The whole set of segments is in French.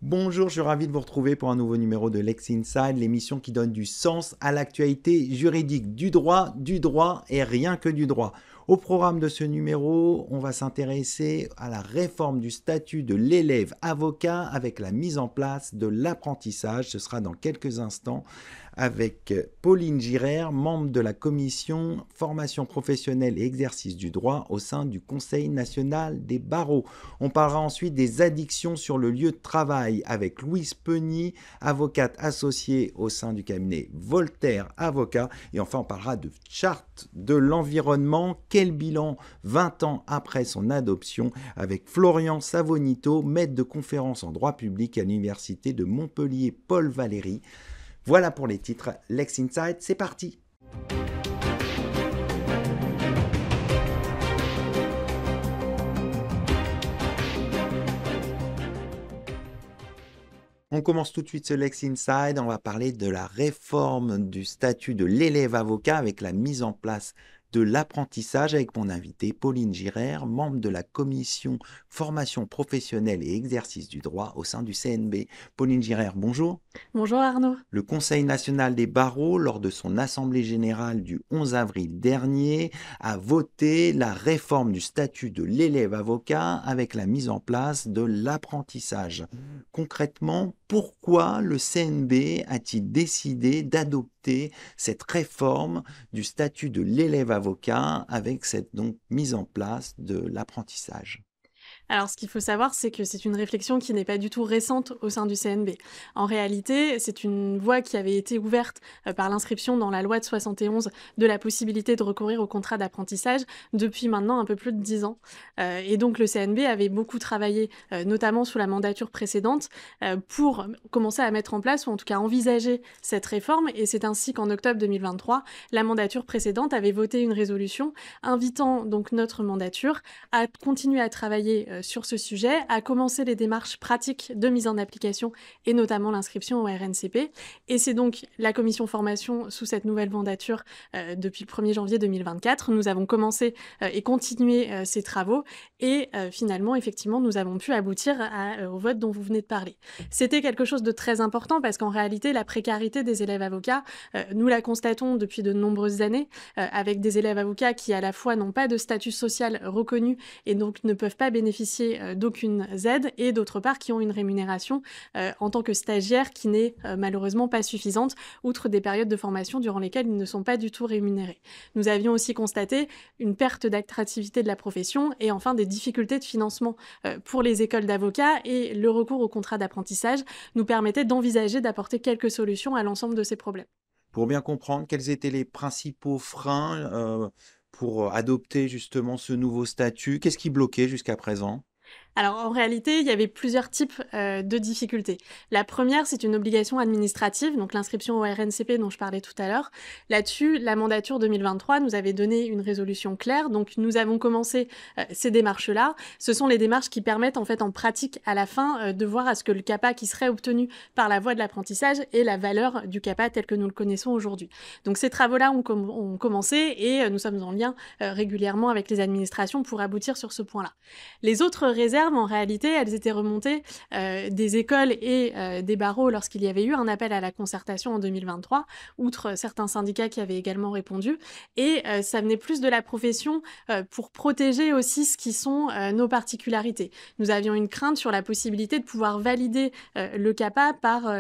Bonjour, je suis ravi de vous retrouver pour un nouveau numéro de Lex Inside, l'émission qui donne du sens à l'actualité juridique, du droit et rien que du droit. Au programme de ce numéro, on va s'intéresser à la réforme du statut de l'élève avocat avec la mise en place de l'apprentissage. Ce sera dans quelques instants avec Pauline Girard, membre de la commission formation professionnelle et exercice du droit au sein du Conseil national des barreaux. On parlera ensuite des addictions sur le lieu de travail avec Louise Peugny, avocate associée au sein du cabinet Voltaire Avocat. Et enfin, on parlera de charte de l'environnement. Quel bilan 20 ans après son adoption avec Florian Savonito, maître de conférence en droit public à l'université de Montpellier Paul Valéry. Voilà pour les titres. Lex Inside, c'est parti. On commence tout de suite ce Lex Inside. On va parler de la réforme du statut de l'élève avocat avec la mise en place de l'apprentissage avec mon invité Pauline Girard, membre de la commission formation professionnelle et exercice du droit au sein du CNB. Pauline Girard, bonjour. Bonjour Arnaud. Le Conseil national des barreaux, lors de son assemblée générale du 11 avril dernier, a voté la réforme du statut de l'élève avocat avec la mise en place de l'apprentissage. Concrètement, pourquoi le CNB a-t-il décidé d'adopter cette réforme du statut de l'élève avocat avec cette donc mise en place de l'apprentissage ? Alors, ce qu'il faut savoir, c'est que c'est une réflexion qui n'est pas du tout récente au sein du CNB. En réalité, c'est une voie qui avait été ouverte par l'inscription dans la loi de 71 de la possibilité de recourir au contrat d'apprentissage depuis maintenant un peu plus de 10 ans. Et donc, le CNB avait beaucoup travaillé, notamment sous la mandature précédente, pour commencer à mettre en place, ou en tout cas envisager cette réforme. Et c'est ainsi qu'en octobre 2023, la mandature précédente avait voté une résolution invitant donc notre mandature à continuer à travailler sur ce sujet, à commencer les démarches pratiques de mise en application et notamment l'inscription au RNCP. Et c'est donc la commission formation sous cette nouvelle mandature depuis le 1er janvier 2024. Nous avons commencé et continué ces travaux et finalement, effectivement, nous avons pu aboutir au vote dont vous venez de parler. C'était quelque chose de très important parce qu'en réalité, la précarité des élèves avocats, nous la constatons depuis de nombreuses années avec des élèves avocats qui à la fois n'ont pas de statut social reconnu et donc ne peuvent pas bénéficier d'aucune aide et d'autre part qui ont une rémunération en tant que stagiaires qui n'est malheureusement pas suffisante outre des périodes de formation durant lesquelles ils ne sont pas du tout rémunérés. Nous avions aussi constaté une perte d'attractivité de la profession et enfin des difficultés de financement pour les écoles d'avocats et le recours au contrat d'apprentissage nous permettait d'envisager d'apporter quelques solutions à l'ensemble de ces problèmes. Pour bien comprendre, quels étaient les principaux freins pour adopter justement ce nouveau statut? Qu'est-ce qui bloquait jusqu'à présent? Alors en réalité, il y avait plusieurs types de difficultés. La première, c'est une obligation administrative, donc l'inscription au RNCP dont je parlais tout à l'heure. Là-dessus, la mandature 2023 nous avait donné une résolution claire, donc nous avons commencé ces démarches-là. Ce sont les démarches qui permettent en fait en pratique à la fin de voir à ce que le CAPA qui serait obtenu par la voie de l'apprentissage et la valeur du CAPA tel que nous le connaissons aujourd'hui. Donc ces travaux-là ont commencé et nous sommes en lien régulièrement avec les administrations pour aboutir sur ce point-là. Les autres réserves, en réalité, elles étaient remontées des écoles et des barreaux lorsqu'il y avait eu un appel à la concertation en 2023, outre certains syndicats qui avaient également répondu. Et ça venait plus de la profession pour protéger aussi ce qui sont nos particularités. Nous avions une crainte sur la possibilité de pouvoir valider le CAPA par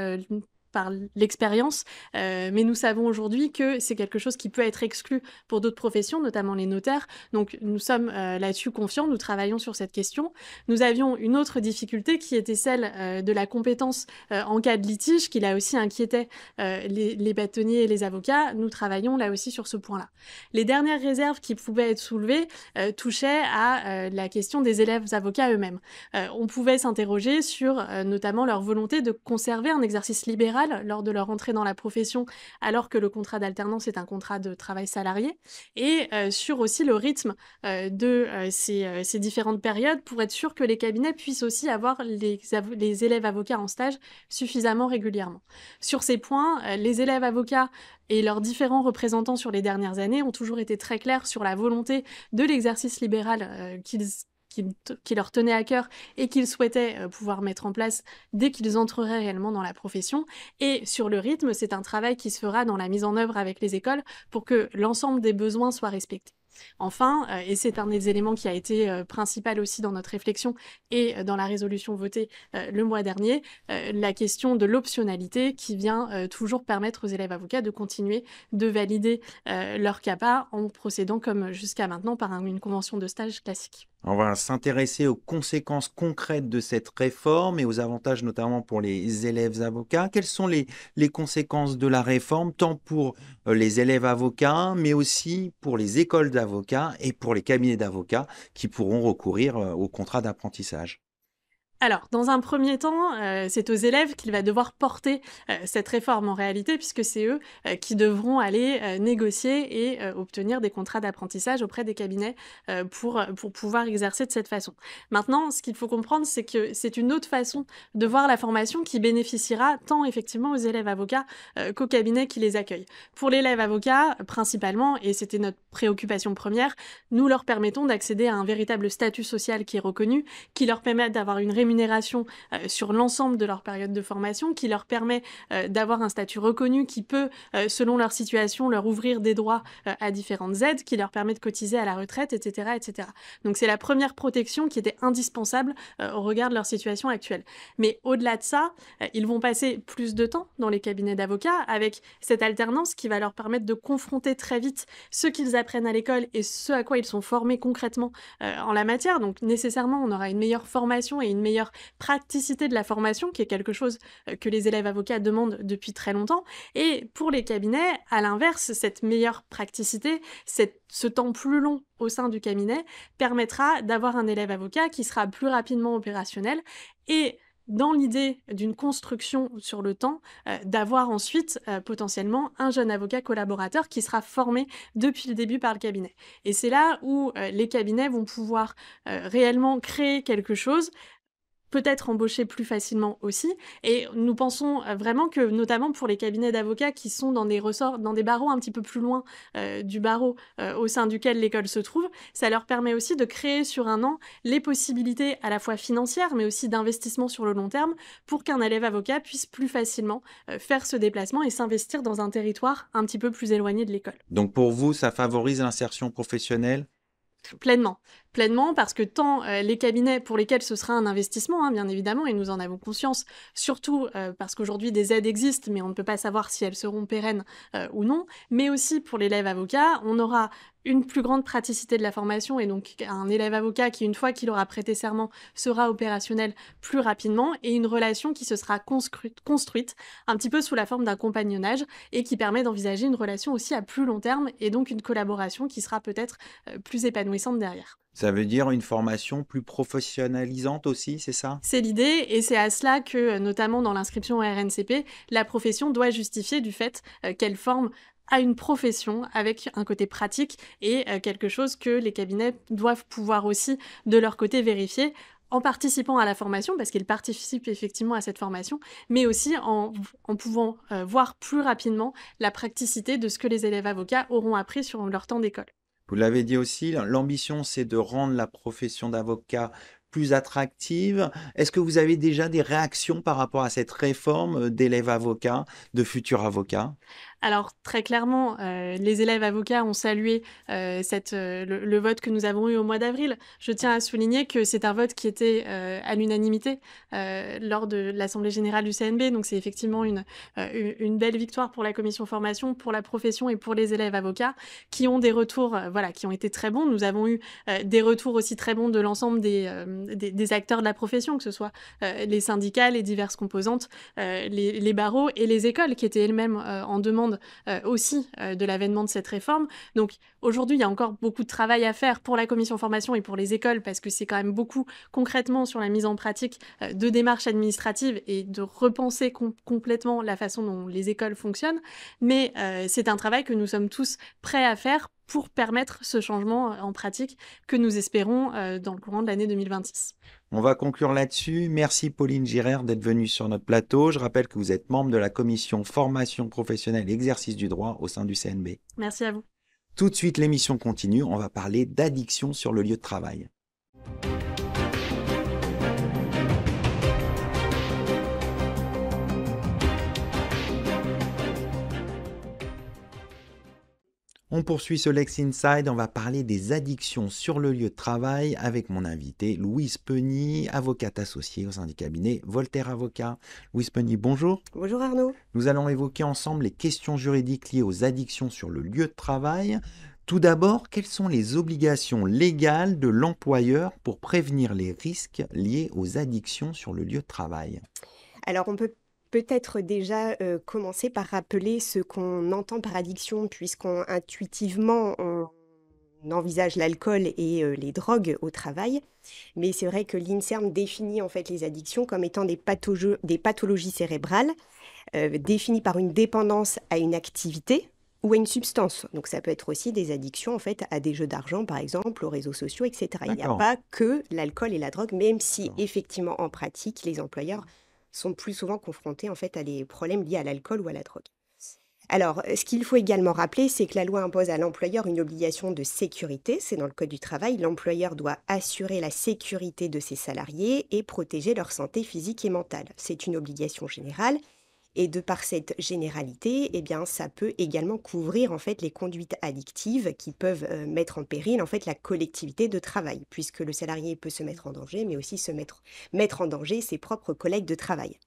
l'expérience, mais nous savons aujourd'hui que c'est quelque chose qui peut être exclu pour d'autres professions, notamment les notaires. Donc nous sommes là-dessus confiants, nous travaillons sur cette question. Nous avions une autre difficulté qui était celle de la compétence en cas de litige, qui là aussi inquiétait les bâtonniers et les avocats. Nous travaillons là aussi sur ce point-là. Les dernières réserves qui pouvaient être soulevées touchaient à la question des élèves avocats eux-mêmes. On pouvait s'interroger sur notamment leur volonté de conserver un exercice libéral lors de leur entrée dans la profession, alors que le contrat d'alternance est un contrat de travail salarié, et sur aussi le rythme de ces différentes périodes pour être sûr que les cabinets puissent aussi avoir les élèves avocats en stage suffisamment régulièrement. Sur ces points, les élèves avocats et leurs différents représentants sur les dernières années ont toujours été très clairs sur la volonté de l'exercice libéral qui leur tenait à cœur et qu'ils souhaitaient pouvoir mettre en place dès qu'ils entreraient réellement dans la profession. Et sur le rythme, c'est un travail qui se fera dans la mise en œuvre avec les écoles pour que l'ensemble des besoins soient respectés. Enfin, et c'est un des éléments qui a été principal aussi dans notre réflexion et dans la résolution votée le mois dernier, la question de l'optionnalité qui vient toujours permettre aux élèves avocats de continuer de valider leur CAPA en procédant comme jusqu'à maintenant par une convention de stage classique. On va s'intéresser aux conséquences concrètes de cette réforme et aux avantages notamment pour les élèves avocats. Quelles sont les conséquences de la réforme, tant pour les élèves avocats, mais aussi pour les écoles d'avocats et pour les cabinets d'avocats qui pourront recourir au contrat d'apprentissage? Alors, dans un premier temps, c'est aux élèves qu'il va devoir porter cette réforme en réalité, puisque c'est eux qui devront aller négocier et obtenir des contrats d'apprentissage auprès des cabinets pour pouvoir exercer de cette façon. Maintenant, ce qu'il faut comprendre, c'est que c'est une autre façon de voir la formation qui bénéficiera tant effectivement aux élèves avocats qu'aux cabinets qui les accueillent. Pour l'élève avocat, principalement, et c'était notre préoccupation première, nous leur permettons d'accéder à un véritable statut social qui est reconnu, qui leur permet d'avoir une rémunération sur l'ensemble de leur période de formation, qui leur permet d'avoir un statut reconnu qui peut, selon leur situation, leur ouvrir des droits à différentes aides, qui leur permet de cotiser à la retraite, etc. etc. Donc c'est la première protection qui était indispensable au regard de leur situation actuelle. Mais au-delà de ça, ils vont passer plus de temps dans les cabinets d'avocats avec cette alternance qui va leur permettre de confronter très vite ce qu'ils apprennent à l'école et ce à quoi ils sont formés concrètement en la matière. Donc nécessairement, on aura une meilleure formation et une meilleure praticité de la formation, qui est quelque chose que les élèves avocats demandent depuis très longtemps. Et pour les cabinets, à l'inverse, cette meilleure praticité, ce temps plus long au sein du cabinet, permettra d'avoir un élève avocat qui sera plus rapidement opérationnel et dans l'idée d'une construction sur le temps, d'avoir ensuite potentiellement un jeune avocat collaborateur qui sera formé depuis le début par le cabinet. Et c'est là où les cabinets vont pouvoir réellement créer quelque chose, peut-être embaucher plus facilement aussi. Et nous pensons vraiment que, notamment pour les cabinets d'avocats qui sont dans des barreaux un petit peu plus loin du barreau au sein duquel l'école se trouve, ça leur permet aussi de créer sur un an les possibilités à la fois financières, mais aussi d'investissement sur le long terme, pour qu'un élève avocat puisse plus facilement faire ce déplacement et s'investir dans un territoire un petit peu plus éloigné de l'école. Donc pour vous, ça favorise l'insertion professionnelle? Pleinement, parce que tant les cabinets pour lesquels ce sera un investissement, bien évidemment, et nous en avons conscience, surtout parce qu'aujourd'hui des aides existent, mais on ne peut pas savoir si elles seront pérennes ou non, mais aussi pour l'élève avocat, on aura une plus grande praticité de la formation et donc un élève avocat qui, une fois qu'il aura prêté serment, sera opérationnel plus rapidement et une relation qui se sera construite un petit peu sous la forme d'un compagnonnage et qui permet d'envisager une relation aussi à plus long terme et donc une collaboration qui sera peut-être plus épanouissante derrière. Ça veut dire une formation plus professionnalisante aussi, c'est ça? C'est l'idée et c'est à cela que, notamment dans l'inscription au RNCP, la profession doit justifier du fait qu'elle forme à une profession avec un côté pratique et quelque chose que les cabinets doivent pouvoir aussi de leur côté vérifier en participant à la formation, parce qu'ils participent effectivement à cette formation, mais aussi en pouvant voir plus rapidement la praticité de ce que les élèves avocats auront appris sur leur temps d'école. Vous l'avez dit aussi, l'ambition, c'est de rendre la profession d'avocat plus attractive. Est-ce que vous avez déjà des réactions par rapport à cette réforme d'élèves avocats, de futurs avocats? Alors très clairement, les élèves avocats ont salué le vote que nous avons eu au mois d'avril. Je tiens à souligner que c'est un vote qui était à l'unanimité lors de l'Assemblée générale du CNB. Donc c'est effectivement une belle victoire pour la commission formation, pour la profession et pour les élèves avocats qui ont des retours qui ont été très bons. Nous avons eu des retours aussi très bons de l'ensemble des acteurs de la profession, que ce soit les syndicats, les diverses composantes, les barreaux et les écoles qui étaient elles-mêmes en demande aussi de l'avènement de cette réforme. Donc aujourd'hui, il y a encore beaucoup de travail à faire pour la commission formation et pour les écoles parce que c'est quand même beaucoup concrètement sur la mise en pratique de démarches administratives et de repenser complètement la façon dont les écoles fonctionnent. Mais c'est un travail que nous sommes tous prêts à faire pour permettre ce changement en pratique que nous espérons dans le courant de l'année 2026. On va conclure là-dessus. Merci Pauline Girard d'être venue sur notre plateau. Je rappelle que vous êtes membre de la commission formation professionnelle et exercice du droit au sein du CNB. Merci à vous. Tout de suite, l'émission continue. On va parler d'addiction sur le lieu de travail. On poursuit ce Lex Inside, on va parler des addictions sur le lieu de travail avec mon invité Louise Penny, avocate associée au sein du cabinet Voltaire Avocat. Louise Penny, bonjour. Bonjour Arnaud. Nous allons évoquer ensemble les questions juridiques liées aux addictions sur le lieu de travail. Tout d'abord, quelles sont les obligations légales de l'employeur pour prévenir les risques liés aux addictions sur le lieu de travail? Alors on peut peut-être déjà commencer par rappeler ce qu'on entend par addiction, puisqu'on intuitivement on envisage l'alcool et les drogues au travail. Mais c'est vrai que l'INSERM définit en fait les addictions comme étant des pathologies cérébrales définies par une dépendance à une activité ou à une substance. Donc ça peut être aussi des addictions en fait à des jeux d'argent par exemple, aux réseaux sociaux, etc. Il n'y a D'accord. pas que l'alcool et la drogue, même si D'accord. effectivement en pratique les employeurs sont plus souvent confrontés en fait à des problèmes liés à l'alcool ou à la drogue. Alors, ce qu'il faut également rappeler, c'est que la loi impose à l'employeur une obligation de sécurité. C'est dans le Code du travail. L'employeur doit assurer la sécurité de ses salariés et protéger leur santé physique et mentale. C'est une obligation générale. Et de par cette généralité, eh bien, ça peut également couvrir en fait les conduites addictives qui peuvent mettre en péril en fait la collectivité de travail, puisque le salarié peut se mettre en danger, mais aussi mettre en danger ses propres collègues de travail.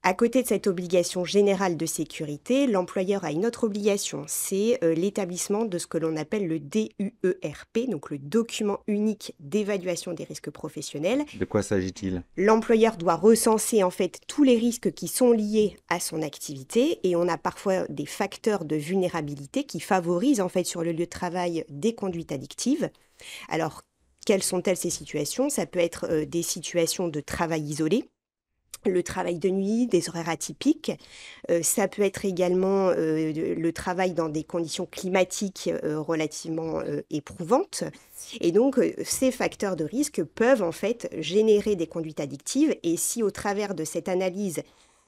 À côté de cette obligation générale de sécurité, l'employeur a une autre obligation, c'est l'établissement de ce que l'on appelle le DUERP, donc le document unique d'évaluation des risques professionnels. De quoi s'agit-il? L'employeur doit recenser en fait tous les risques qui sont liés à son activité et on a parfois des facteurs de vulnérabilité qui favorisent en fait sur le lieu de travail des conduites addictives. Alors, quelles sont-elles ces situations? Ça peut être des situations de travail isolé, le travail de nuit, des horaires atypiques. Ça peut être également le travail dans des conditions climatiques relativement éprouvantes. Et donc, ces facteurs de risque peuvent en fait générer des conduites addictives. Et si au travers de cette analyse,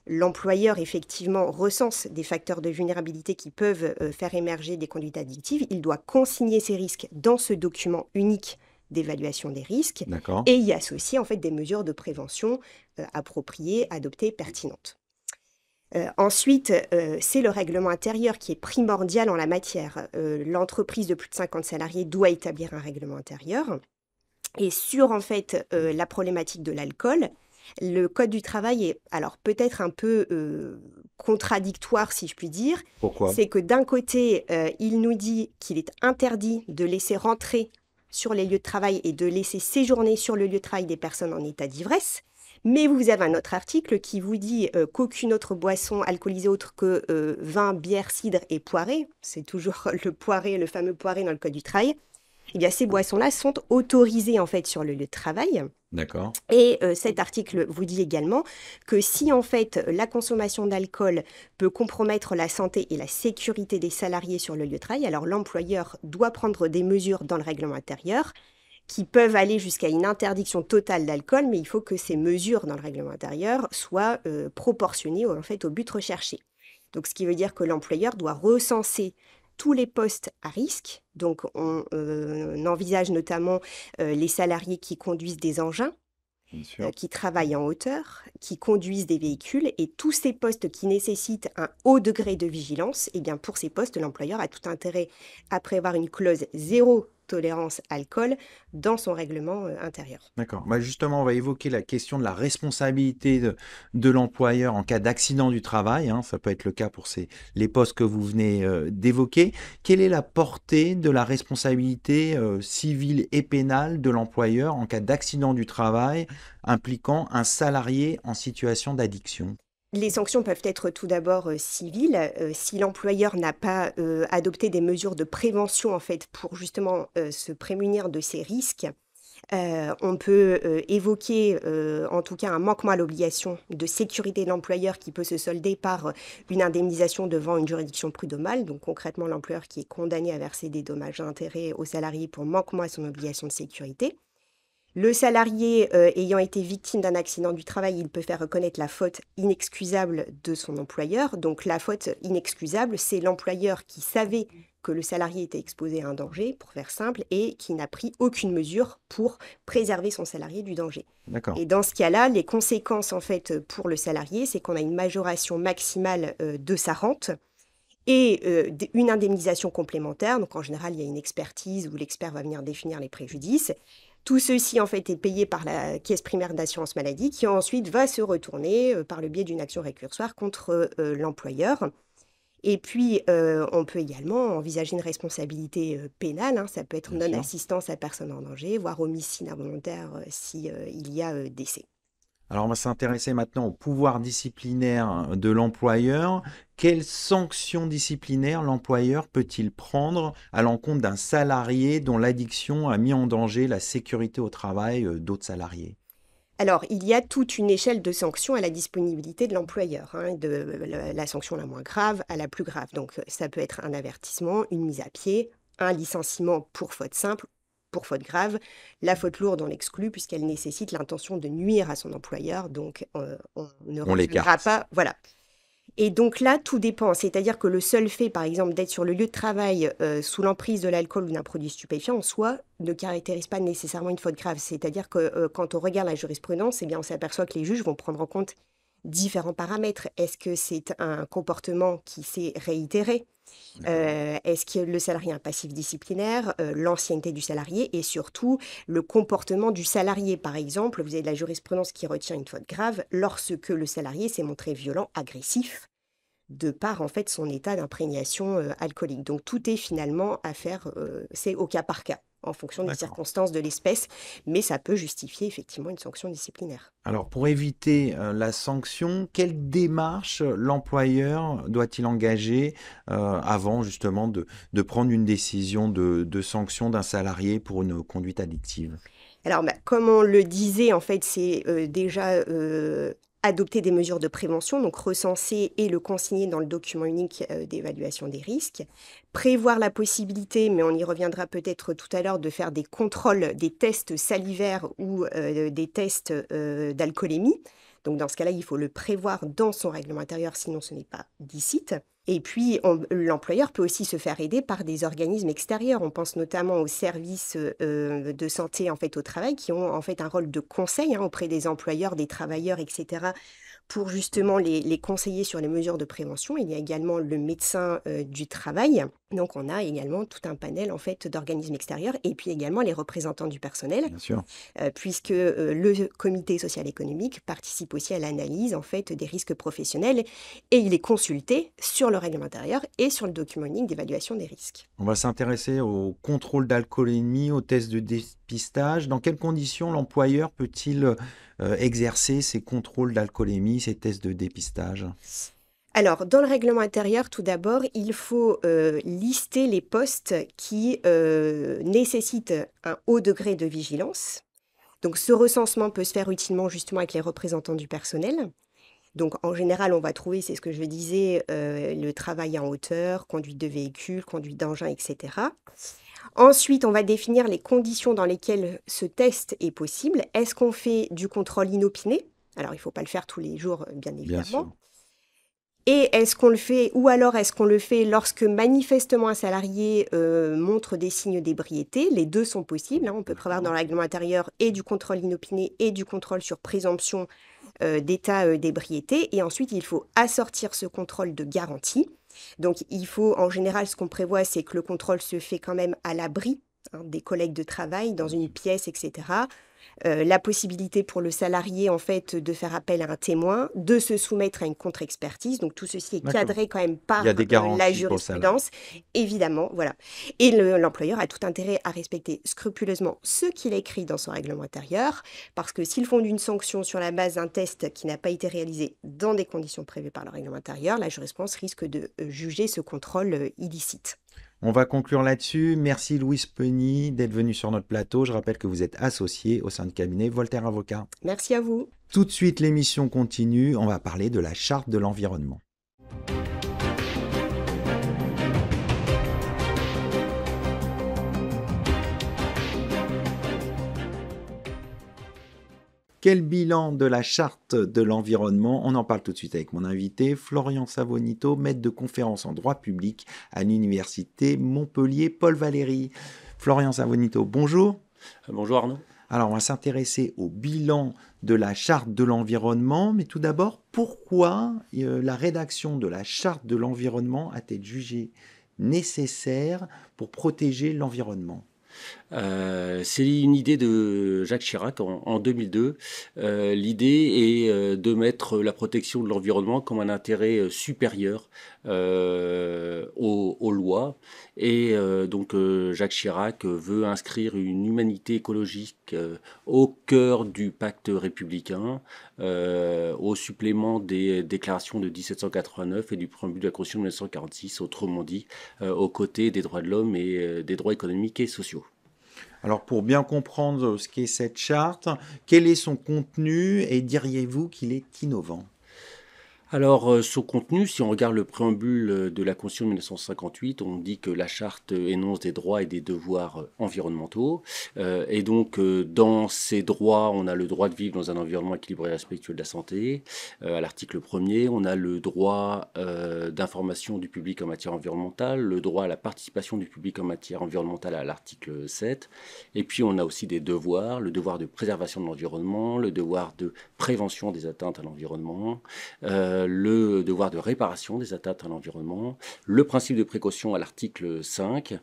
l'employeur effectivement recense des facteurs de vulnérabilité qui peuvent faire émerger des conduites addictives, il doit consigner ces risques dans ce document unique d'évaluation des risques D'accord. et y associer en fait des mesures de prévention appropriées, adoptées, pertinentes. Ensuite, c'est le règlement intérieur qui est primordial en la matière. L'entreprise de plus de 50 salariés doit établir un règlement intérieur. Et sur en fait la problématique de l'alcool, le Code du travail est alors peut-être un peu contradictoire si je puis dire. Pourquoi? C'est que d'un côté, il nous dit qu'il est interdit de laisser rentrer sur les lieux de travail et de laisser séjourner sur le lieu de travail des personnes en état d'ivresse. Mais vous avez un autre article qui vous dit qu'aucune autre boisson alcoolisée autre que vin, bière, cidre et poirée, c'est toujours le poiré, le fameux poiré dans le Code du travail, eh bien ces boissons-là sont autorisées en fait sur le lieu de travail. D'accord. Et cet article vous dit également que si en fait la consommation d'alcool peut compromettre la santé et la sécurité des salariés sur le lieu de travail, alors l'employeur doit prendre des mesures dans le règlement intérieur qui peuvent aller jusqu'à une interdiction totale d'alcool, mais il faut que ces mesures dans le règlement intérieur soient proportionnées en fait au but recherché. Donc ce qui veut dire que l'employeur doit recenser tous les postes à risque. Donc, on envisage notamment les salariés qui conduisent des engins, Bien sûr. qui travaillent en hauteur, qui conduisent des véhicules et tous ces postes qui nécessitent un haut degré de vigilance, eh bien pour ces postes, l'employeur a tout intérêt à prévoir une clause zéro tolérance alcool dans son règlement intérieur. D'accord. Bah justement, on va évoquer la question de la responsabilité de l'employeur en cas d'accident du travail, hein. Ça peut être le cas pour les postes que vous venez d'évoquer. Quelle est la portée de la responsabilité civile et pénale de l'employeur en cas d'accident du travail impliquant un salarié en situation d'addiction? Les sanctions peuvent être tout d'abord civiles. Si l'employeur n'a pas adopté des mesures de prévention en fait pour justement se prémunir de ces risques, on peut évoquer en tout cas un manquement à l'obligation de sécurité de l'employeur qui peut se solder par une indemnisation devant une juridiction prud'homale. Donc concrètement, l'employeur qui est condamné à verser des dommages et intérêts au salarié pour manquement à son obligation de sécurité. Le salarié ayant été victime d'un accident du travail, il peut faire reconnaître la faute inexcusable de son employeur. Donc la faute inexcusable, c'est l'employeur qui savait que le salarié était exposé à un danger, pour faire simple, et qui n'a pris aucune mesure pour préserver son salarié du danger. D'accord. Et dans ce cas-là, les conséquences en fait pour le salarié, c'est qu'on a une majoration maximale de sa rente. et une indemnisation complémentaire. Donc en général, il y a une expertise où l'expert va venir définir les préjudices. Tout ceci, en fait, est payé par la caisse primaire d'assurance maladie qui ensuite va se retourner par le biais d'une action récursoire contre l'employeur. Et puis, on peut également envisager une responsabilité pénale. Ça peut être Bien sûr. non-assistance à personne en danger, voire homicide involontaire si il y a décès. Alors, on va s'intéresser maintenant au pouvoir disciplinaire de l'employeur. Quelles sanctions disciplinaires l'employeur peut-il prendre à l'encontre d'un salarié dont l'addiction a mis en danger la sécurité au travail d'autres salariés? Alors, il y a toute une échelle de sanctions à la disponibilité de l'employeur, de la sanction la moins grave à la plus grave. Donc, ça peut être un avertissement, une mise à pied, un licenciement pour faute simple, pour faute grave. La faute lourde, on l'exclut puisqu'elle nécessite l'intention de nuire à son employeur. Donc, on ne On reviendra l'écarte. pas. Voilà. Et donc là, tout dépend. C'est-à-dire que le seul fait, par exemple, d'être sur le lieu de travail sous l'emprise de l'alcool ou d'un produit stupéfiant, en soi, ne caractérise pas nécessairement une faute grave. C'est-à-dire que quand on regarde la jurisprudence, on s'aperçoit que les juges vont prendre en compte différents paramètres. Est-ce que c'est un comportement qui s'est réitéré? Est-ce que le salarié a un passif disciplinaire, l'ancienneté du salarié et surtout le comportement du salarié? Par exemple, vous avez de la jurisprudence qui retient une faute grave lorsque le salarié s'est montré violent, agressif, de par en fait son état d'imprégnation alcoolique. Donc tout est finalement à faire, c'est au cas par cas, en fonction des D'accord. circonstances de l'espèce, mais ça peut justifier effectivement une sanction disciplinaire. Alors, pour éviter la sanction, quelle démarche l'employeur doit-il engager avant justement de prendre une décision de sanction d'un salarié pour une conduite addictive? Alors, comme on le disait, en fait, c'est déjà adopter des mesures de prévention, donc recenser et le consigner dans le document unique d'évaluation des risques. Prévoir la possibilité, mais on y reviendra peut-être tout à l'heure, de faire des contrôles, des tests salivaires ou des tests d'alcoolémie. Donc, dans ce cas-là, il faut le prévoir dans son règlement intérieur, sinon ce n'est pas licite. Et puis, l'employeur peut aussi se faire aider par des organismes extérieurs. On pense notamment aux services de santé en fait, au travail qui ont en fait un rôle de conseil auprès des employeurs, des travailleurs, etc., pour justement les conseiller sur les mesures de prévention. Il y a également le médecin du travail. Donc, on a également tout un panel en fait, d'organismes extérieurs et puis également les représentants du personnel, Bien sûr. puisque le comité social économique participe aussi à l'analyse en fait, des risques professionnels et il est consulté sur le règlement intérieur et sur le document unique d'évaluation des risques. On va s'intéresser au contrôle d'alcoolémie, aux tests de dépistage. Dans quelles conditions l'employeur peut-il exercer ces contrôles d'alcoolémie, ces tests de dépistage? Alors, dans le règlement intérieur, tout d'abord, il faut lister les postes qui nécessitent un haut degré de vigilance. Donc, ce recensement peut se faire utilement justement avec les représentants du personnel. Donc, en général, on va trouver, c'est ce que je disais, le travail en hauteur, conduite de véhicule, conduite d'engin, etc. Ensuite, on va définir les conditions dans lesquelles ce test est possible. Est-ce qu'on fait du contrôle inopiné? Alors, il ne faut pas le faire tous les jours, bien Bien évidemment. sûr. Et est-ce qu'on le fait, ou alors est-ce qu'on le fait lorsque manifestement un salarié montre des signes d'ébriété? Les deux sont possibles. On peut prévoir dans le règlement intérieur et du contrôle inopiné et du contrôle sur présomption d'état d'ébriété. Et ensuite, il faut assortir ce contrôle de garantie. Donc, il faut, en général, ce qu'on prévoit, c'est que le contrôle se fait quand même à l'abri des collègues de travail, dans une pièce, etc. La possibilité pour le salarié, en fait, de faire appel à un témoin, de se soumettre à une contre-expertise. Donc, tout ceci est D'accord. cadré quand même Il par y a des la garanties pour le salarié. jurisprudence, évidemment, voilà. Et l'employeur a tout intérêt à respecter scrupuleusement ce qu'il a écrit dans son règlement intérieur, parce que s'il fonde une sanction sur la base d'un test qui n'a pas été réalisé dans des conditions prévues par le règlement intérieur, la jurisprudence risque de juger ce contrôle illicite. On va conclure là-dessus. Merci Louise Penny d'être venue sur notre plateau. Je rappelle que vous êtes associée au sein du cabinet Voltaire Avocat. Merci à vous. Tout de suite, l'émission continue. On va parler de la charte de l'environnement. Quel bilan de la charte de l'environnement? On en parle tout de suite avec mon invité, Florian Savonito, maître de conférence en droit public à l'université Montpellier Paul Valéry. Florian Savonito, bonjour. Bonjour Arnaud. Alors, on va s'intéresser au bilan de la charte de l'environnement, mais tout d'abord, pourquoi la rédaction de la charte de l'environnement a-t-elle jugé nécessaire pour protéger l'environnement? C'est une idée de Jacques Chirac en 2002. L'idée est de mettre la protection de l'environnement comme un intérêt supérieur aux lois. Et donc Jacques Chirac veut inscrire une humanité écologique au cœur du pacte républicain, au supplément des déclarations de 1789 et du préambule de la Constitution de 1946, autrement dit, aux côtés des droits de l'homme et des droits économiques et sociaux. Alors, pour bien comprendre ce qu'est cette charte, quel est son contenu et diriez-vous qu'il est innovant? Alors, son contenu, si on regarde le préambule de la Constitution de 1958, on dit que la charte énonce des droits et des devoirs environnementaux. Et donc, dans ces droits, on a le droit de vivre dans un environnement équilibré et respectueux de la santé. À l'article 1er, on a le droit d'information du public en matière environnementale, le droit à la participation du public en matière environnementale à l'article 7. Et puis, on a aussi des devoirs, le devoir de préservation de l'environnement, le devoir de prévention des atteintes à l'environnement, le devoir de réparation des atteintes à l'environnement, le principe de précaution à l'article 5,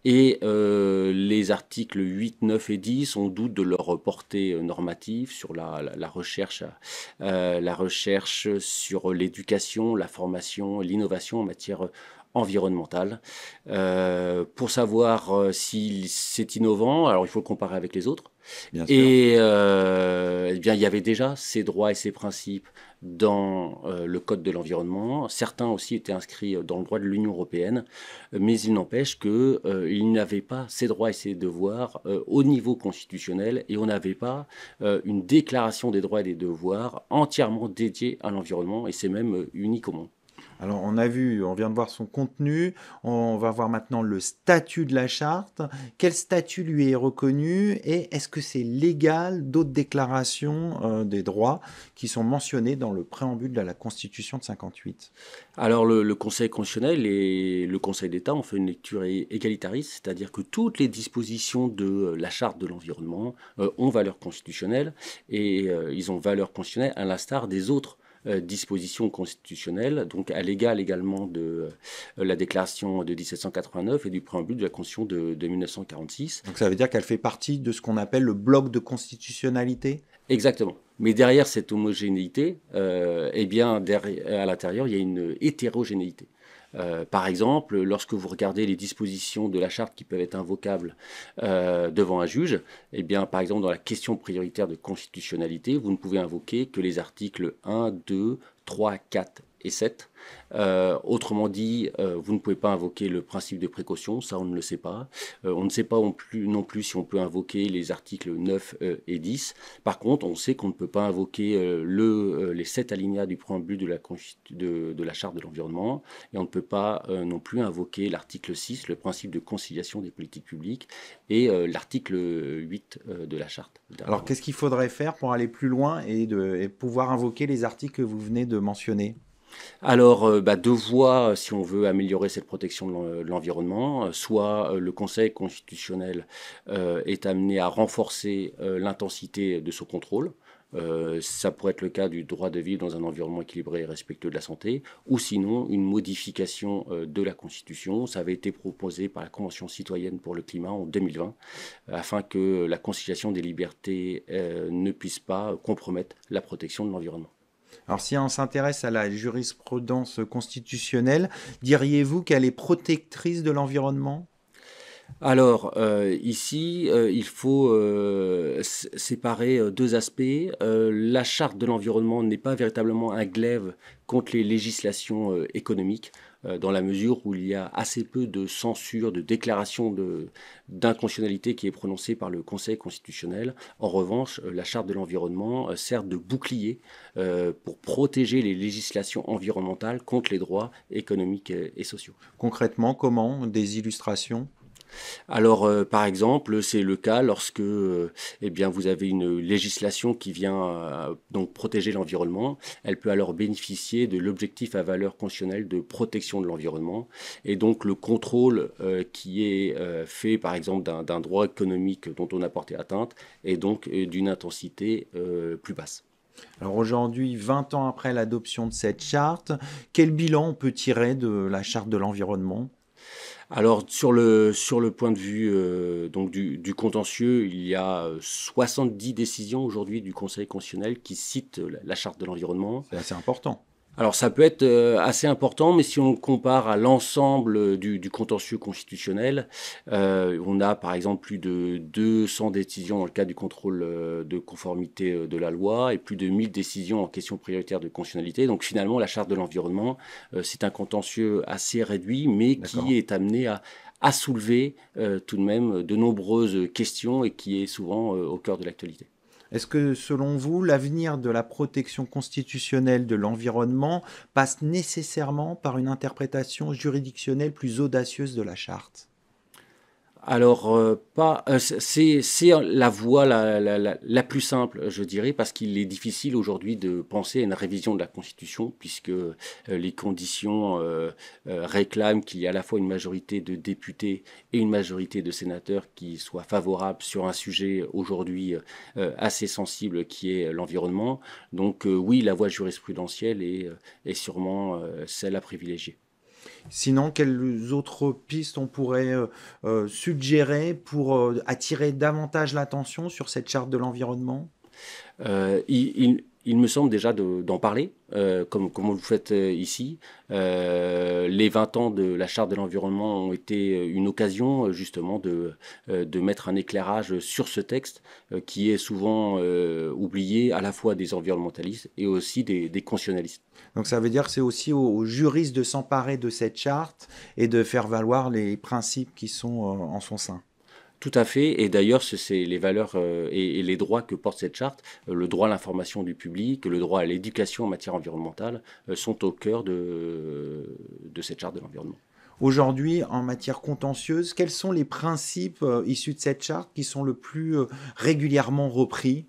et les articles 8, 9 et 10, on doute de leur portée normative sur la recherche sur l'éducation, la formation, l'innovation en matière environnementale. Pour savoir si c'est innovant, alors il faut le comparer avec les autres. Bien sûr. Et eh bien, il y avait déjà ces droits et ces principes dans le Code de l'environnement. Certains aussi étaient inscrits dans le droit de l'Union européenne, mais il n'empêche qu'il n'y avait pas ces droits et ces devoirs au niveau constitutionnel, et on n'avait pas une déclaration des droits et des devoirs entièrement dédiée à l'environnement, et c'est même unique au monde. Alors, on vient de voir son contenu, on va voir maintenant le statut de la charte. Quel statut lui est reconnu et est-ce que c'est légal d'autres déclarations des droits qui sont mentionnées dans le préambule de la Constitution de 58? Alors le Conseil constitutionnel et le Conseil d'État ont fait une lecture égalitariste, c'est-à-dire que toutes les dispositions de la charte de l'environnement ont valeur constitutionnelle, et ils ont valeur constitutionnelle à l'instar des autres dispositions constitutionnelles, donc à l'égal également de la déclaration de 1789 et du préambule de la Constitution de 1946. Donc ça veut dire qu'elle fait partie de ce qu'on appelle le bloc de constitutionnalité? Exactement. Mais derrière cette homogénéité, eh bien, à l'intérieur, il y a une hétérogénéité. Par exemple, lorsque vous regardez les dispositions de la charte qui peuvent être invocables devant un juge, eh bien, par exemple, dans la question prioritaire de constitutionnalité, vous ne pouvez invoquer que les articles 1, 2, 3, 4 et 7. Autrement dit, vous ne pouvez pas invoquer le principe de précaution, ça on ne le sait pas. On ne sait pas non plus si on peut invoquer les articles 9 et 10. Par contre, on sait qu'on ne peut pas invoquer les 7 alinéas du préambule de la charte de l'environnement, et on ne peut pas non plus invoquer l'article 6, le principe de conciliation des politiques publiques, et l'article 8 de la charte. Alors qu'est-ce qu'il faudrait faire pour aller plus loin et pouvoir invoquer les articles que vous venez de mentionner? Alors, deux voies si on veut améliorer cette protection de l'environnement. Soit le Conseil constitutionnel est amené à renforcer l'intensité de son contrôle. Ça pourrait être le cas du droit de vivre dans un environnement équilibré et respectueux de la santé, ou sinon une modification de la Constitution. Ça avait été proposé par la Convention citoyenne pour le climat en 2020, afin que la conciliation des libertés ne puisse pas compromettre la protection de l'environnement. Alors si on s'intéresse à la jurisprudence constitutionnelle, diriez-vous qu'elle est protectrice de l'environnement? Alors, ici, il faut séparer deux aspects. La charte de l'environnement n'est pas véritablement un glaive contre les législations économiques, dans la mesure où il y a assez peu de censure, de déclaration d'inconstitutionnalité qui est prononcée par le Conseil constitutionnel. En revanche, la charte de l'environnement sert de bouclier pour protéger les législations environnementales contre les droits économiques et sociaux. Concrètement, comment? Des illustrations? Alors, par exemple, c'est le cas lorsque eh bien, vous avez une législation qui vient donc protéger l'environnement. Elle peut alors bénéficier de l'objectif à valeur constitutionnelle de protection de l'environnement. Et donc, le contrôle qui est fait, par exemple, d'un droit économique dont on a porté atteinte est donc d'une intensité plus basse. Alors aujourd'hui, 20 ans après l'adoption de cette charte, quel bilan on peut tirer de la charte de l'environnement? Alors sur le point de vue donc du contentieux, il y a 70 décisions aujourd'hui du Conseil constitutionnel qui citent la charte de l'environnement. C'est assez important. Alors ça peut être assez important, mais si on le compare à l'ensemble du contentieux constitutionnel, on a par exemple plus de 200 décisions dans le cadre du contrôle de conformité de la loi et plus de 1000 décisions en question prioritaire de constitutionnalité. Donc finalement, la charte de l'environnement, c'est un contentieux assez réduit, mais D'accord. qui est amené à soulever tout de même de nombreuses questions et qui est souvent au cœur de l'actualité. Est-ce que, selon vous, l'avenir de la protection constitutionnelle de l'environnement passe nécessairement par une interprétation juridictionnelle plus audacieuse de la charte? Alors, c'est la voie la plus simple, je dirais, parce qu'il est difficile aujourd'hui de penser à une révision de la Constitution, puisque les conditions réclament qu'il y ait à la fois une majorité de députés et une majorité de sénateurs qui soient favorables sur un sujet aujourd'hui assez sensible qui est l'environnement. Donc oui, la voie jurisprudentielle est sûrement celle à privilégier. Sinon, quelles autres pistes on pourrait suggérer pour attirer davantage l'attention sur cette charte de l'environnement? Il me semble déjà d'en parler, comme vous le faites ici. Les 20 ans de la Charte de l'environnement ont été une occasion justement de mettre un éclairage sur ce texte qui est souvent oublié à la fois des environnementalistes et aussi des constitutionnalistes. Donc ça veut dire que c'est aussi aux juristes de s'emparer de cette charte et de faire valoir les principes qui sont en son sein. Tout à fait, et d'ailleurs, c'est les valeurs et les droits que porte cette charte, le droit à l'information du public, le droit à l'éducation en matière environnementale, sont au cœur de cette charte de l'environnement. Aujourd'hui, en matière contentieuse, quels sont les principes issus de cette charte qui sont le plus régulièrement repris?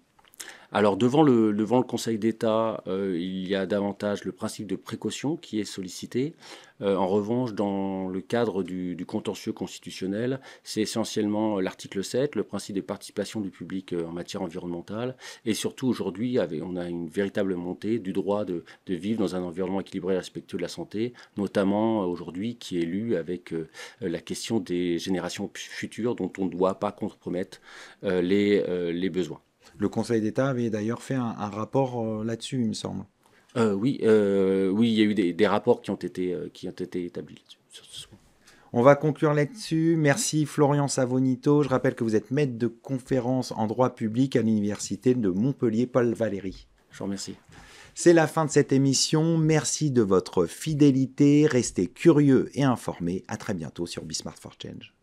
Alors devant le Conseil d'État, il y a davantage le principe de précaution qui est sollicité. En revanche, dans le cadre du contentieux constitutionnel, c'est essentiellement l'article 7, le principe de participation du public en matière environnementale. Et surtout aujourd'hui, on a une véritable montée du droit de vivre dans un environnement équilibré et respectueux de la santé, notamment aujourd'hui qui est lu avec la question des générations futures dont on ne doit pas compromettre les besoins. Le Conseil d'État avait d'ailleurs fait un rapport là-dessus, il me semble. Oui, il y a eu des rapports qui ont été établis là-dessus, sur ce point. On va conclure là-dessus. Merci Florian Savonito. Je rappelle que vous êtes maître de conférence en droit public à l'Université de Montpellier, Paul Valéry. Je vous remercie. C'est la fin de cette émission. Merci de votre fidélité. Restez curieux et informés. À très bientôt sur Be Smart for Change.